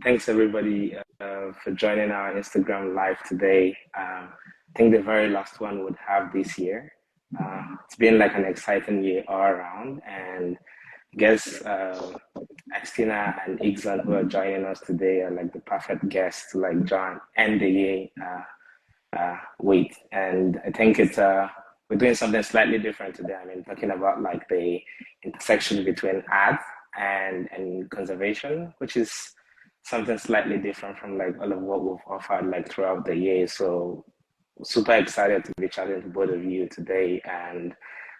Thanks everybody for joining our Instagram live today. I think the very last one would have this year. It's been like an exciting year all around, and I guess Xtina and Igsaan who are joining us today are like the perfect guests to like join end the year with. And I think it's we're doing something slightly different today. I mean, talking about like the intersection between art and conservation, which is something slightly different from like all of what we've offered like throughout the year. So super excited to be chatting to both of you today. And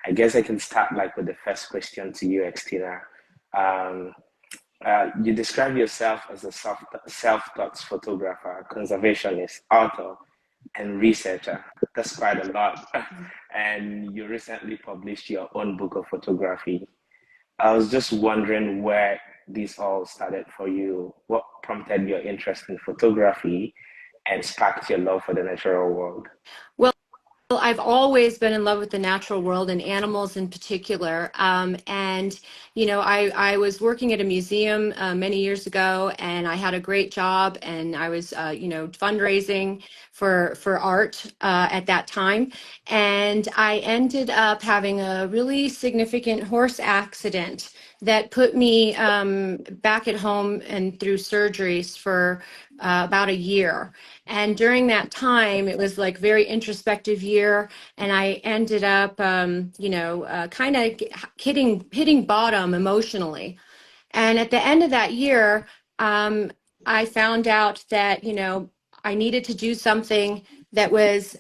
I guess I can start like with the first question to you, Xtina. Um, you describe yourself as a self-taught photographer, conservationist, author, and researcher. That's quite a lot. And you recently published your own book of photography. I was just wondering where this all started for you. What prompted your interest in photography and sparked your love for the natural world? Well, I've always been in love with the natural world and animals in particular. I was working at a museum many years ago, and I had a great job, and I was, fundraising for art at that time. And I ended up having a really significant horse accident that put me back at home and through surgeries for about a year. And during that time, it was like very introspective year, and I ended up, kind of hitting bottom emotionally. And at the end of that year, I found out that I needed to do something that was,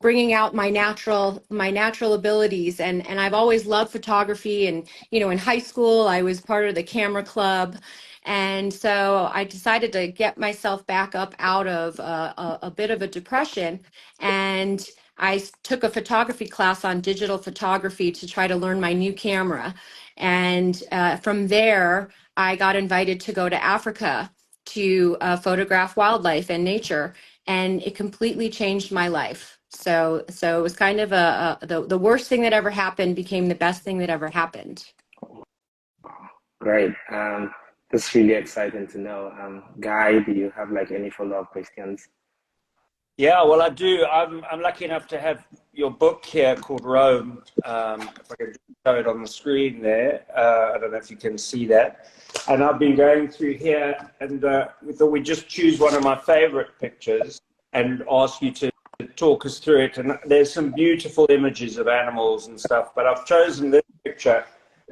bringing out my natural abilities. And I've always loved photography. And in high school, I was part of the camera club. And so I decided to get myself back up out of a bit of a depression. And I took a photography class on digital photography to try to learn my new camera. And from there, I got invited to go to Africa to photograph wildlife and nature, and it completely changed my life. So it was kind of the worst thing that ever happened became the best thing that ever happened. Great. That's really exciting to know. Guy, do you have like any follow-up questions? Yeah, well, I do. I'm lucky enough to have your book here called Rome. If I can show it on the screen there. I don't know if you can see that. And I've been going through here, and we thought we'd just choose one of my favorite pictures and ask you to talk us through it. And there's some beautiful images of animals and stuff, but I've chosen this picture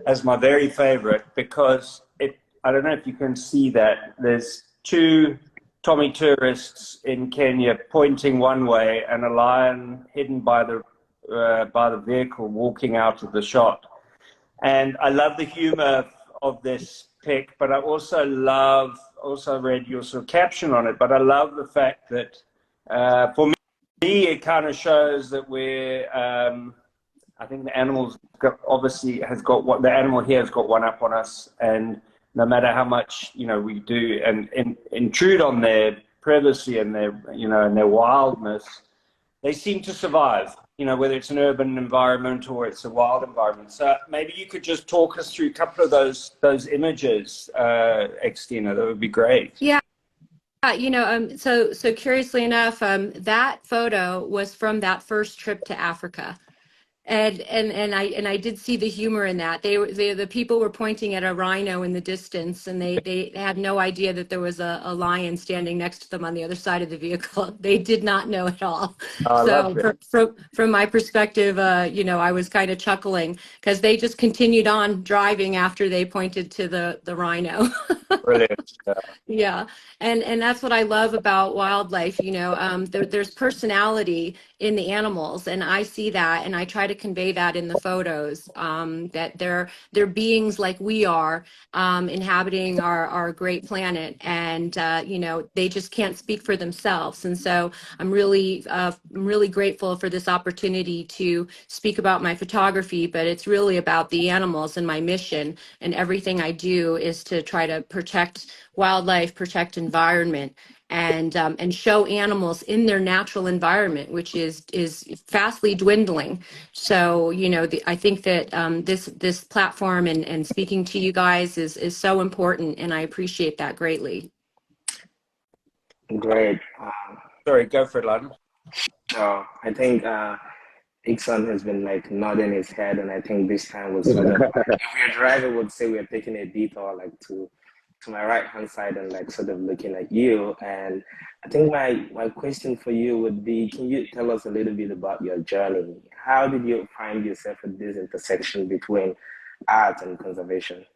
as my very favorite because I don't know if you can see that. There's two Tommy tourists in Kenya pointing one way and a lion hidden by the vehicle walking out of the shot. And I love the humor of this pic, but I also read your sort of caption on it, but I love the fact that for me, it kind of shows that I think the animals obviously the animal here has got one up on us, and no matter how much we do and intrude on their privacy and their wildness, they seem to survive. Whether it's an urban environment or it's a wild environment. So maybe you could just talk us through a couple of those images, Xtina. That would be great. Yeah. So curiously enough, that photo was from that first trip to Africa. And I did see the humor in that. The people were pointing at a rhino in the distance, and they had no idea that there was a lion standing next to them on the other side of the vehicle. They did not know at all. I love So from my perspective, I was kind of chuckling because they just continued on driving after they pointed to the rhino. Brilliant. Yeah, and that's what I love about wildlife. There's personality in the animals, and I see that, and I try to convey that in the photos. That they're beings like we are, inhabiting our great planet, and they just can't speak for themselves. And so I'm really grateful for this opportunity to speak about my photography, but it's really about the animals, and my mission and everything I do is to try to protect wildlife, protect environment, and show animals in their natural environment, which is fastly dwindling. So I think that this platform and speaking to you guys is so important, and I appreciate that greatly. Great. Sorry, go for it, Lana. So I think Igsaan has been like nodding his head, and I think this time was sort of like, if we're driving, would say we're taking a detour like to my right hand side and like sort of looking at you. And I think my question for you would be, can you tell us a little bit about your journey? How did you find yourself at this intersection between art and conservation?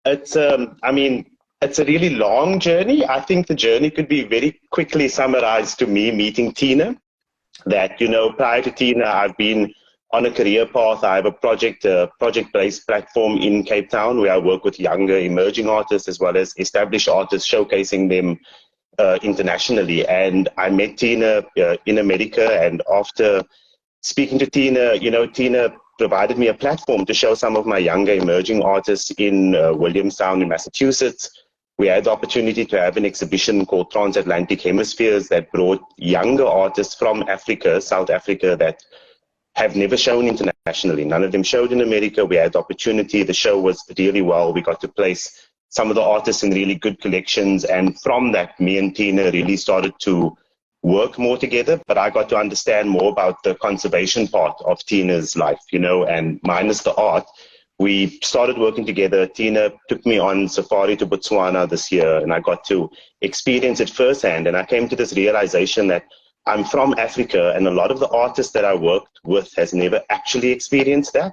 It's, I mean, it's a really long journey. I think the journey could be very quickly summarized to me meeting Tina. That, you know, prior to Tina, I've been on a career path. I have a project-based platform in Cape Town where I work with younger emerging artists as well as established artists, showcasing them internationally. And I met Tina in America, and after speaking to Tina, you know, Tina provided me a platform to show some of my younger emerging artists in Williamstown in Massachusetts. We had the opportunity to have an exhibition called Transatlantic Hemispheres that brought younger artists from Africa, South Africa, that have never shown internationally. None of them showed in America. We had the opportunity. The show was really well. We got to place some of the artists in really good collections. And from that, me and Tina really started to work more together. But I got to understand more about the conservation part of Tina's life, you know, and minus the art. We started working together. Tina took me on safari to Botswana this year, and I got to experience it firsthand. And I came to this realization that I'm from Africa, and a lot of the artists that I worked with has never actually experienced that.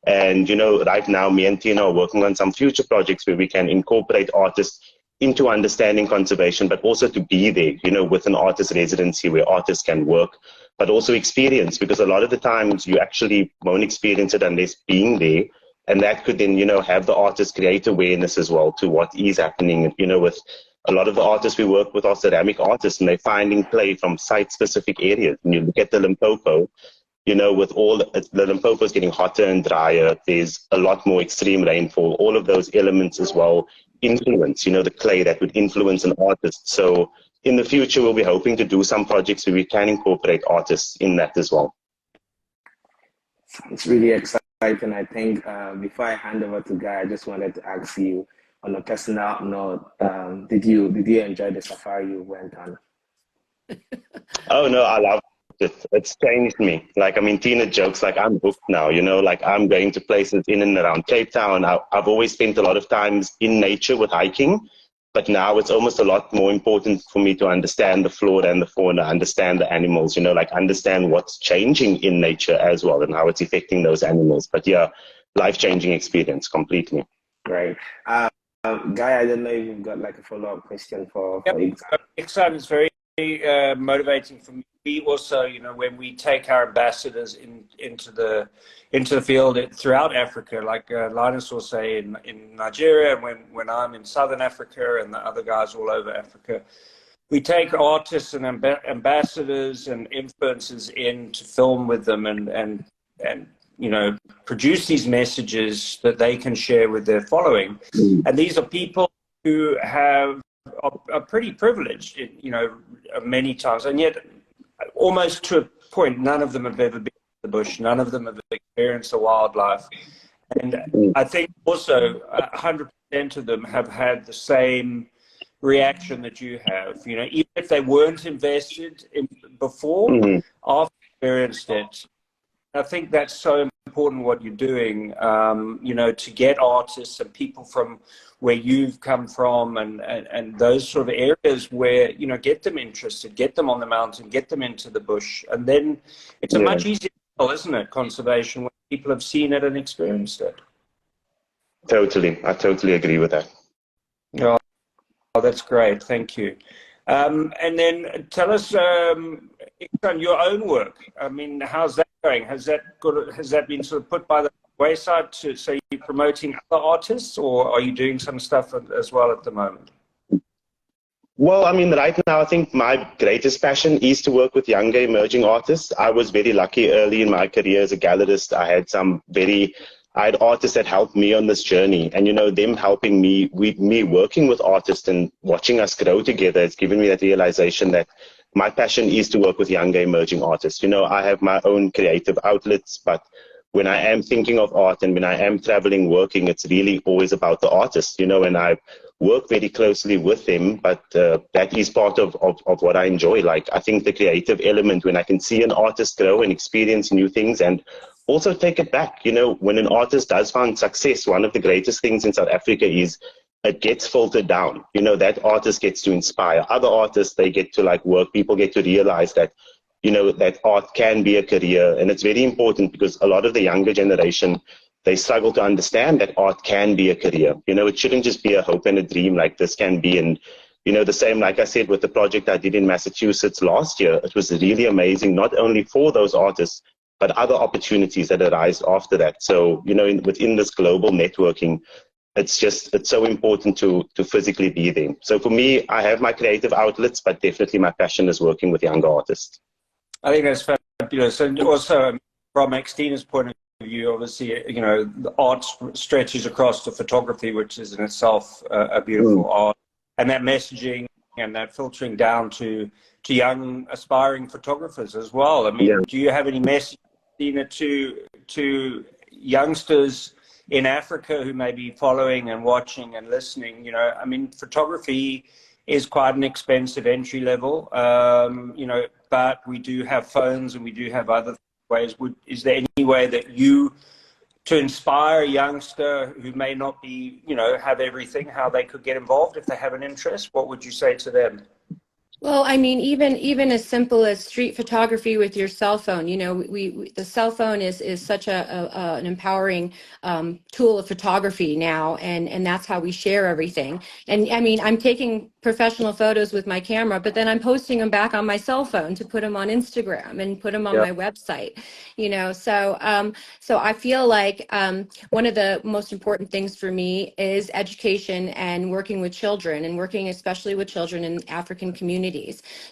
And, you know, right now, me and Tina are working on some future projects where we can incorporate artists into understanding conservation, but also to be there, you know, with an artist residency where artists can work, but also experience, because a lot of the times you actually won't experience it unless being there. And that could then, you know, have the artists create awareness as well to what is happening. You know, with a lot of the artists we work with are ceramic artists, and they're finding play from site-specific areas. And you look at the Limpopo, you know, with all the Limpopo is getting hotter and drier. There's a lot more extreme rainfall. All of those elements as well influence, you know, the clay that would influence an artist. So in the future, we'll be hoping to do some projects where we can incorporate artists in that as well. Sounds really exciting. I think before I hand over to Guy, I just wanted to ask you on a personal note, did you enjoy the safari you went on? Oh no, I love it. It's changed me. Like, I mean, Tina jokes like I'm booked now, you know, like I'm going to places in and around Cape Town. I've always spent a lot of times in nature with hiking, but now it's almost a lot more important for me to understand the flora and the fauna, understand the animals, you know, like understand what's changing in nature as well and how it's affecting those animals. But yeah, life-changing experience completely. Great. Guy, I don't know if you've got like a follow-up question for Igsaan. Igsaan is very motivating for me. We also, you know, when we take our ambassadors into the field throughout Africa, like Linus will say in Nigeria, and when I'm in Southern Africa and the other guys all over Africa, we take artists and ambassadors and influencers in to film with them and you know, produce these messages that they can share with their following. And these are people who are pretty privileged, you know, many times, and yet almost to a point, none of them have ever been in the bush. None of them have experienced the wildlife. And I think also 100% of them have had the same reaction that you have. You know, even if they weren't invested in before, after experienced it. I think that's so important what you're doing, you know, to get artists and people from where you've come from and those sort of areas where, you know, get them interested, get them on the mountain, get them into the bush. And then it's a much easier, isn't it, conservation, when people have seen it and experienced it. Totally. I totally agree with that. Oh, that's great. Thank you. And then tell us, Igsaan, your own work. I mean, how's that going? Has that been sort of put by the wayside so you're promoting other artists, or are you doing some stuff as well at the moment? Well, I mean, right now, I think my greatest passion is to work with younger emerging artists. I was very lucky early in my career as a gallerist. I had artists that helped me on this journey, and, you know, them helping me, me working with artists and watching us grow together, it's given me that realization that my passion is to work with younger emerging artists. You know, I have my own creative outlets, but when I am thinking of art and when I am traveling, working, it's really always about the artist, you know, and I work very closely with them, but that is part of what I enjoy. Like, I think the creative element, when I can see an artist grow and experience new things and also take it back, you know, when an artist does find success, one of the greatest things in South Africa is it gets filtered down. You know, that artist gets to inspire other artists. They get to like work. People get to realize that, you know, that art can be a career. And it's very important because a lot of the younger generation, they struggle to understand that art can be a career. You know, it shouldn't just be a hope and a dream like this can be. And, you know, the same, like I said, with the project I did in Massachusetts last year, it was really amazing, not only for those artists, but other opportunities that arise after that. So, you know, within this global networking, it's so important to physically be there. So for me, I have my creative outlets, but definitely my passion is working with younger artists. I think that's fabulous. And also, from Xtina's point of view, obviously, you know, the art stretches across to photography, which is in itself a beautiful art. And that messaging and that filtering down to young aspiring photographers as well. I mean, do you have any message, Xtina, to youngsters in Africa who may be following and watching and listening? You know, I mean, photography is quite an expensive entry level, you know, but we do have phones and we do have other ways. Is there any way that to inspire a youngster who may not be, you know, have everything, how they could get involved if they have an interest? What would you say to them? Well, I mean, even as simple as street photography with your cell phone. You know, the cell phone is such an empowering tool of photography now, and that's how we share everything. And I mean, I'm taking professional photos with my camera, but then I'm posting them back on my cell phone to put them on Instagram and put them on my website. You know, so I feel like one of the most important things for me is education and working with children, and working especially with children in African communities.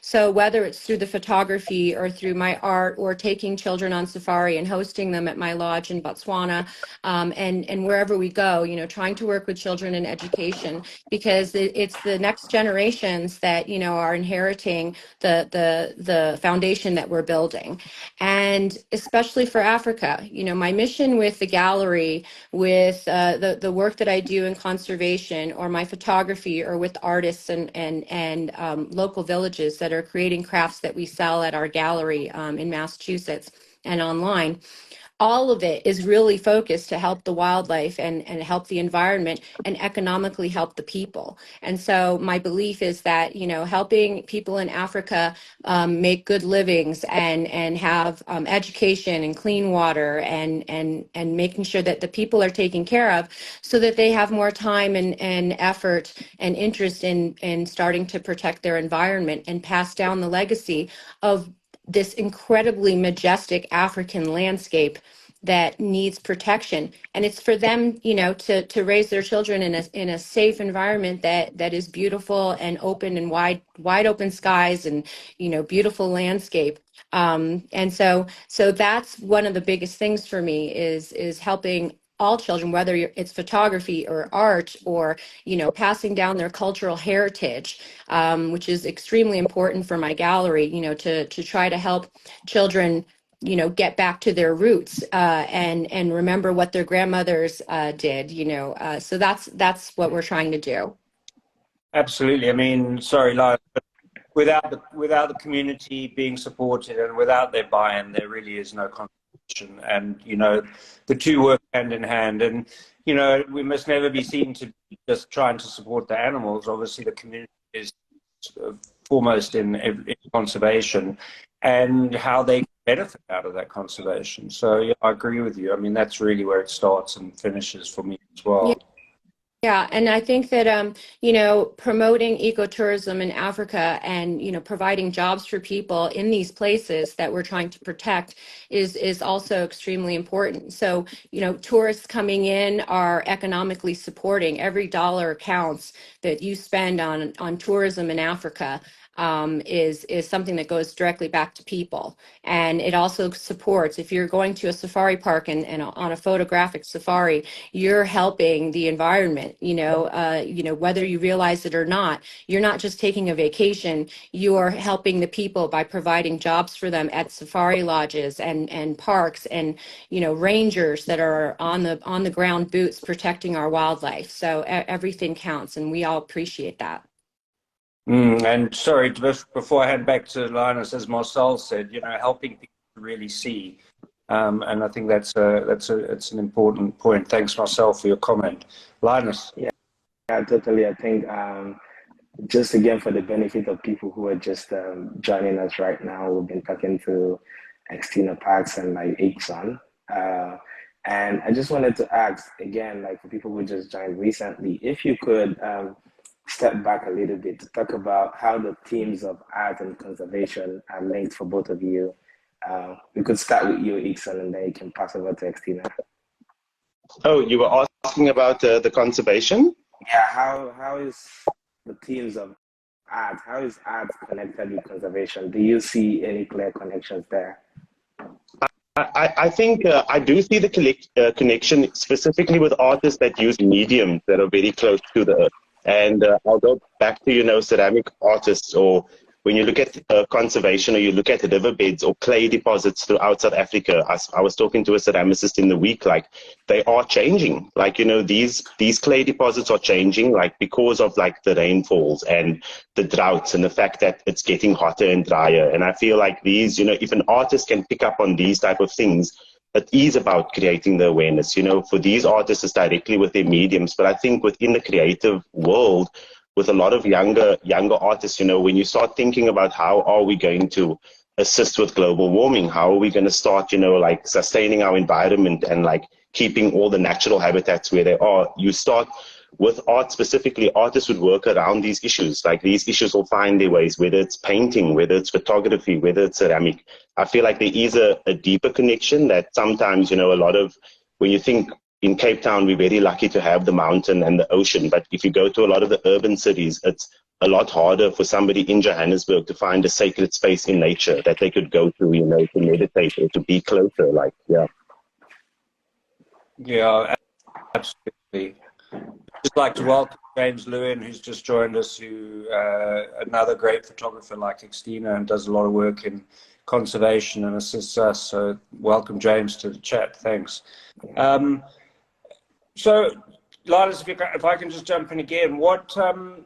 So whether it's through the photography or through my art, or taking children on safari and hosting them at my lodge in Botswana, and wherever we go, you know, trying to work with children in education, because it's the next generations that, you know, are inheriting the foundation that we're building. And especially for Africa, you know, my mission with the gallery, with the work that I do in conservation, or my photography, or with artists and local villages that are creating crafts that we sell at our gallery in Massachusetts and online. All of it is really focused to help the wildlife and help the environment and economically help the people. And so my belief is that, you know, helping people in Africa make good livings and have education and clean water and making sure that the people are taken care of, so that they have more time and effort and interest in starting to protect their environment and pass down the legacy of this incredibly majestic African landscape that needs protection. And it's for them, you know, to raise their children in a safe environment that is beautiful and open, and wide open skies, and, you know, beautiful landscape. And so that's one of the biggest things for me is helping all children, whether it's photography or art, or, you know, passing down their cultural heritage, which is extremely important for my gallery, you know, to try to help children, you know, get back to their roots and remember what their grandmothers did, you know. So that's what we're trying to do. Absolutely. I mean, sorry, Lyle, but without the community being supported and without their buy-in, there really is no conservation. And, you know, the two work hand in hand. And, you know, we must never be seen to be just trying to support the animals. Obviously, the community is foremost in conservation and how they benefit out of that conservation. So, yeah, I agree with you. I mean, that's really where it starts and finishes for me as well. Yeah. Yeah, and I think that you know, promoting ecotourism in Africa and, you know, providing jobs for people in these places that we're trying to protect is also extremely important. So, you know, tourists coming in are economically supporting. Every dollar counts that you spend on tourism in Africa. is something that goes directly back to people. And it also supports, if you're going to a safari park and on a photographic safari, you're helping the environment, whether you realize it or not. You're not just taking a vacation, you're helping the people by providing jobs for them at safari lodges and parks and, rangers that are on the ground boots protecting our wildlife. So everything counts, and we all appreciate that. And sorry, just before I head back to Linus, as Marcel said, helping people to really see. And I think that's an important point. Thanks, Marcel, for your comment. Linus. Yeah, totally. I think just again for the benefit of people who are just joining us right now, we've been talking to Xtina and like Igsaan. And I just wanted to ask again, like for people who just joined recently, if you could step back a little bit to talk about how the themes of art and conservation are linked for both of you. We could start with you, Igsaan, and then you can pass over to Xtina. Oh, you were asking about the conservation? Yeah, how is the themes of art, how is art connected with conservation? Do you see any clear connections there? I think I do see the connection specifically with artists that use mediums that are very close to the earth. And I'll go back to, ceramic artists, or when you look at conservation, or you look at riverbeds or clay deposits throughout South Africa. I was talking to a ceramicist in the week, like they are changing. Like, these clay deposits are changing, like because of like the rainfalls and the droughts and the fact that it's getting hotter and drier. And I feel like these, if an artist can pick up on these type of things, it is about creating the awareness, for these artists it's directly with their mediums. But I think within the creative world, with a lot of younger artists, when you start thinking about how are we going to assist with global warming, how are we going to start, like sustaining our environment and like keeping all the natural habitats where they are, you start with art specifically. Artists would work around these issues. Like these issues will find their ways, whether it's painting, whether it's photography, whether it's ceramic. I feel like there is a deeper connection that sometimes, a lot of, when you think in Cape Town, we're very lucky to have the mountain and the ocean. But if you go to a lot of the urban cities, it's a lot harder for somebody in Johannesburg to find a sacred space in nature that they could go to, to meditate or to be closer. Like, yeah. Yeah, absolutely. Just like to welcome James Lewin, who's just joined us, who another great photographer like Xtina, and does a lot of work in conservation and assists us. So welcome, James, to the chat. Thanks. So, Linus, if I can just jump in again, Xtina,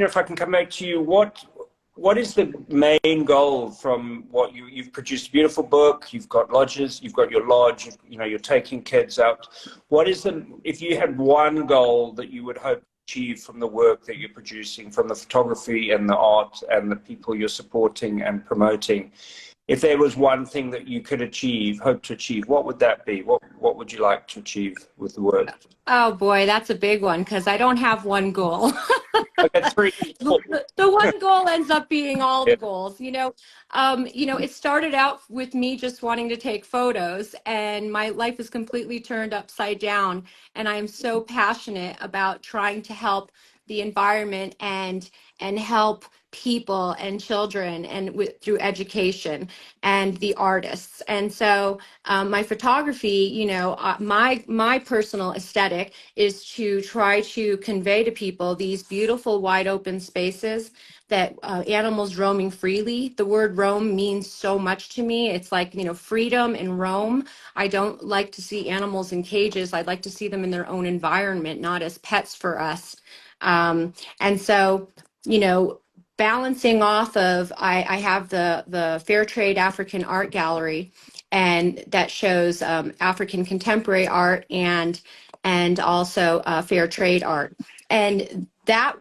if I can come back to you, what is the main goal from what you've produced a beautiful book, you've got lodges, you've got your lodge, you're taking kids out. If you had one goal that you would hope to achieve from the work that you're producing, from the photography and the art and the people you're supporting and promoting, if there was one thing that you could hope to achieve, what would that be? What would you like to achieve with the work? Oh boy, that's a big one, because I don't have one goal. Okay, three. The one goal ends up being all the goals. It started out with me just wanting to take photos, and my life is completely turned upside down. And I am so passionate about trying to help the environment and help people and children and through education and the artists. And so my photography, my personal aesthetic is to try to convey to people these beautiful wide open spaces that animals roaming freely. The word roam means so much to me. It's like, freedom and roam. I don't like to see animals in cages. I'd like to see them in their own environment, not as pets for us. And so, balancing off of, I have the Fair Trade African Art Gallery, and that shows African contemporary art and also fair trade art. And that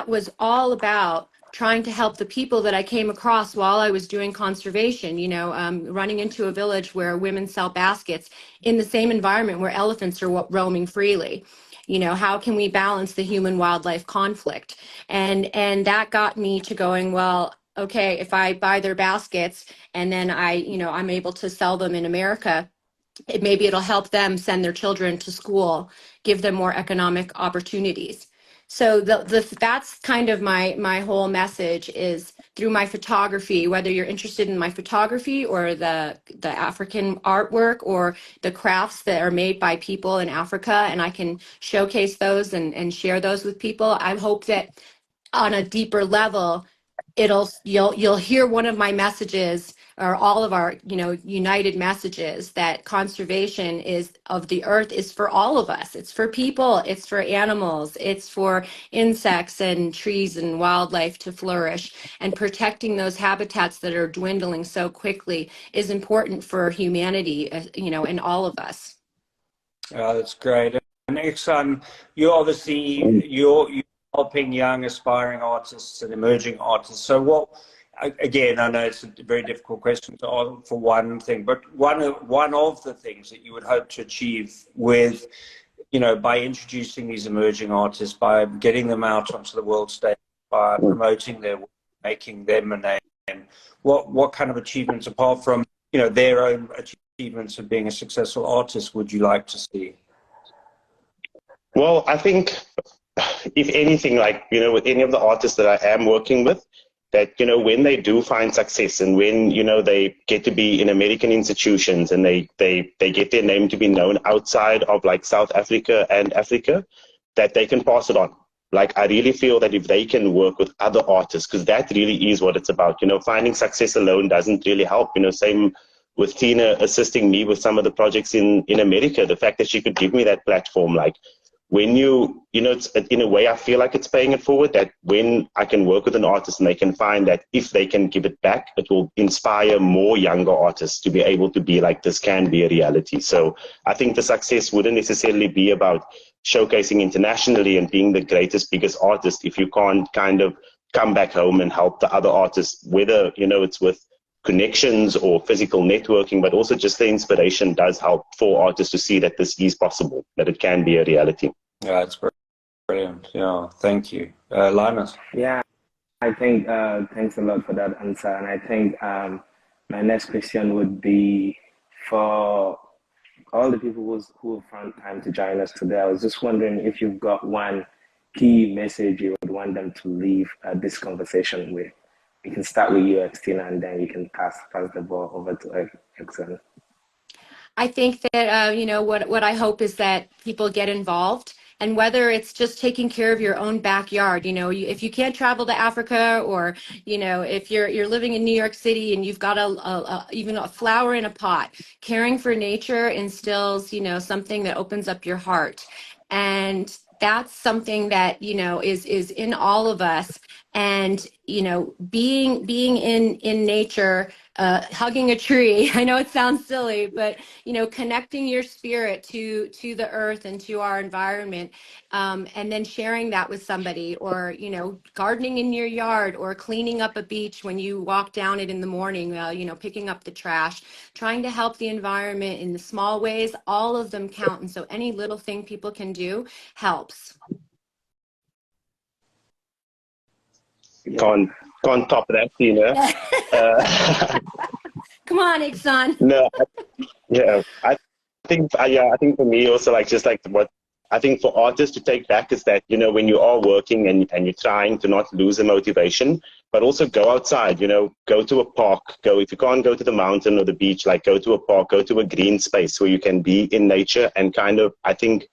was all about trying to help the people that I came across while I was doing conservation, running into a village where women sell baskets in the same environment where elephants are roaming freely. How can we balance the human wildlife conflict? And that got me to going, well, okay, if I buy their baskets and then I'm able to sell them in America, maybe it'll help them send their children to school, give them more economic opportunities. So that's kind of my whole message is through my photography, whether you're interested in my photography or the African artwork or the crafts that are made by people in Africa, and I can showcase those and share those with people. I hope that on a deeper level, you'll hear one of my messages or all of our, united messages that conservation is of the earth is for all of us. It's for people, it's for animals, it's for insects and trees and wildlife to flourish, and protecting those habitats that are dwindling so quickly is important for humanity, and all of us. That's great. And Igsaan, you obviously, you're helping young aspiring artists and emerging artists. So what, again, I know it's a very difficult question to answer for one thing, but one of the things that you would hope to achieve with, by introducing these emerging artists, by getting them out onto the world stage, by promoting their work, making them a name, what kind of achievements, apart from, their own achievements of being a successful artist, would you like to see? Well, I think if anything, like, with any of the artists that I am working with, that, when they do find success and when, they get to be in American institutions and they get their name to be known outside of like South Africa and Africa, that they can pass it on. Like, I really feel that if they can work with other artists, because that really is what it's about, finding success alone doesn't really help, same with Tina assisting me with some of the projects in America, the fact that she could give me that platform, like, when it's, in a way, I feel like it's paying it forward, that when I can work with an artist and they can find that if they can give it back, it will inspire more younger artists to be able to be like, this can be a reality. So I think the success wouldn't necessarily be about showcasing internationally and being the greatest, biggest artist if you can't kind of come back home and help the other artists, whether, it's with connections or physical networking, but also just the inspiration does help for artists to see that this is possible, that it can be a reality. Yeah, it's brilliant. Yeah, thank you. Linus? Yeah, I think thanks a lot for that answer. And I think my next question would be for all the people who found time to join us today. I was just wondering if you've got one key message you would want them to leave this conversation with. We can start with you, Xtina, and then you can pass the ball over to Igsaan. I think that, what I hope is that people get involved, and whether it's just taking care of your own backyard, if you can't travel to Africa, or, if you're living in New York City and you've got even a flower in a pot, caring for nature instills, something that opens up your heart. And that's something that, is in all of us. And, being in nature, hugging a tree. I know it sounds silly, but connecting your spirit to the earth and to our environment, and then sharing that with somebody, or gardening in your yard, or cleaning up a beach when you walk down it in the morning, picking up the trash, trying to help the environment in the small ways. All of them count, and so any little thing people can do helps. Can't top that, Tina. Come on, Igsaan. No, yeah, I think for me also, like, just like what I think for artists to take back is that, when you are working and you're trying to not lose the motivation, but also go outside, go to a park, if you can't go to the mountain or the beach, like, go to a park, go to a green space where you can be in nature. And kind of, I think,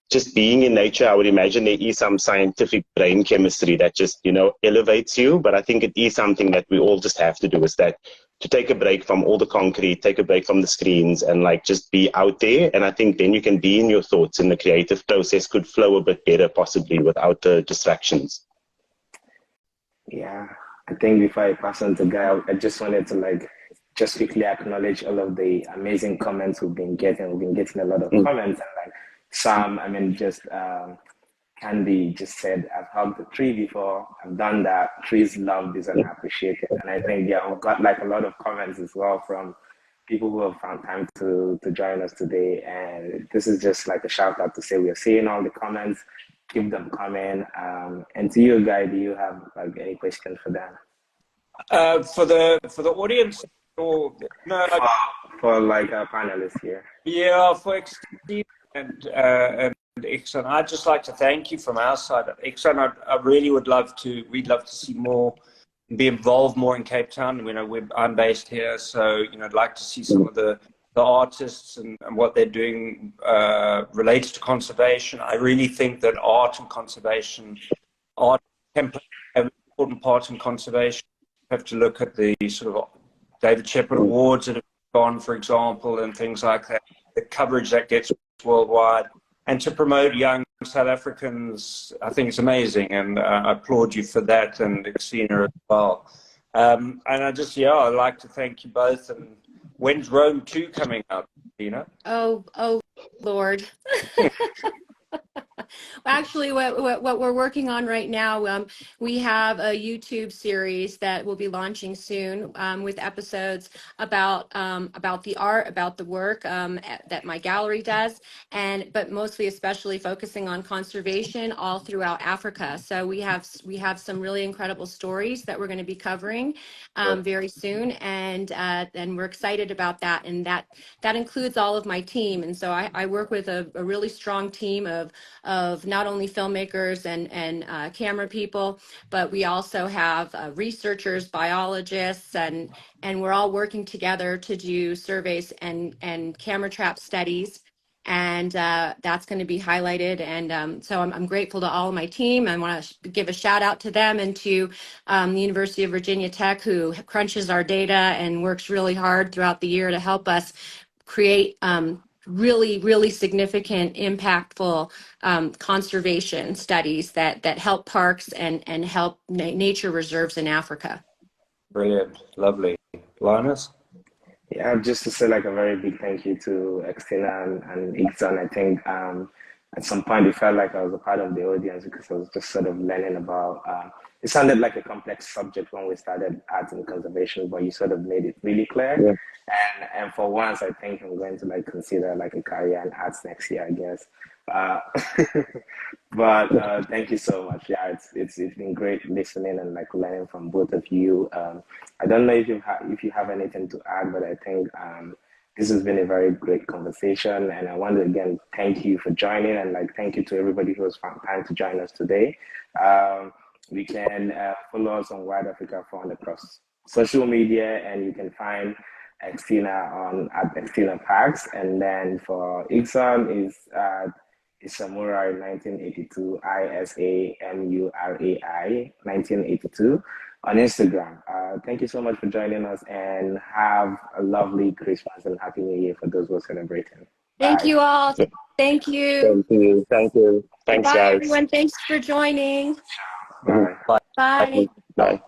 just being in nature, I would imagine there is some scientific brain chemistry that just, elevates you. But I think it is something that we all just have to do, is that to take a break from all the concrete, take a break from the screens, and like just be out there. And I think then you can be in your thoughts, and the creative process could flow a bit better, possibly without the distractions. Yeah, I think before I pass on to Guy, I just wanted to just quickly acknowledge all of the amazing comments we've been getting. We've been getting a lot of comments, and some, just Candy just said, I've hugged a tree before, I've done that, trees love this and appreciate it. And I think, we've got a lot of comments as well from people who have found time to join us today. And this is just like a shout out to say we're seeing all the comments, keep them coming. And to you, Guy, do you have any questions for them? For the audience, or no? For our panelists here. Yeah, for Xtina and Xtina, I'd just like to thank you from our side. Xtina, I really would love to, we'd love to see more, be involved more in Cape Town. You know, I'm based here, so, you know, I'd like to see some of the artists and what they're doing related to conservation. I really think that art and conservation, art can play an important part in conservation. You have to look at the sort of David Shepherd Awards that have gone, for example, and things like that, the coverage that gets worldwide. And to promote young South Africans, I think it's amazing, and I applaud you for that, and Xtina as well. And I just, I'd like to thank you both. And when's Rome 2 coming out, Xtina? Oh, Lord. Actually, what we're working on right now, we have a YouTube series that will be launching soon with episodes about the art, about the work that my gallery does, but mostly especially focusing on conservation all throughout Africa. So we have some really incredible stories that we're going to be covering very soon, and we're excited about that. And that includes all of my team. And so I work with a really strong team of not only filmmakers and camera people, but we also have researchers, biologists, and we're all working together to do surveys and camera trap studies. And that's going to be highlighted. And so I'm grateful to all of my team. I want to give a shout out to them and to the University of Virginia Tech, who crunches our data and works really hard throughout the year to help us create really significant, impactful conservation studies that help parks and help nature reserves in Africa. Brilliant, lovely. Linus? Yeah, just to say like a very big thank you to Xtina and Igsaan. I think at some point it felt like I was a part of the audience because I was just sort of learning about, it sounded like a complex subject when we started art and conservation, but you sort of made it really clear. Yeah. And for once, I think I'm going to like consider like a career in arts next year, I guess. But thank you so much. Yeah, it's been great listening and like learning from both of you. I don't know if you have anything to add, but I think this has been a very great conversation, and I want to again thank you for joining, and like thank you to everybody who has found time to join us today. We can follow us on Wild Africa Fund across social media, and you can find Xtina on at Xtina Parks, and then for Igsaan is Samurai 1982, ISAMURAI 1982 on Instagram. Thank you so much for joining us, and have a lovely Christmas and Happy New Year for those who are celebrating. Thank you all. Thank you. Thank you. Thank you. Thanks, Bye, guys. everyone. Thanks for joining. Bye. Bye. Bye.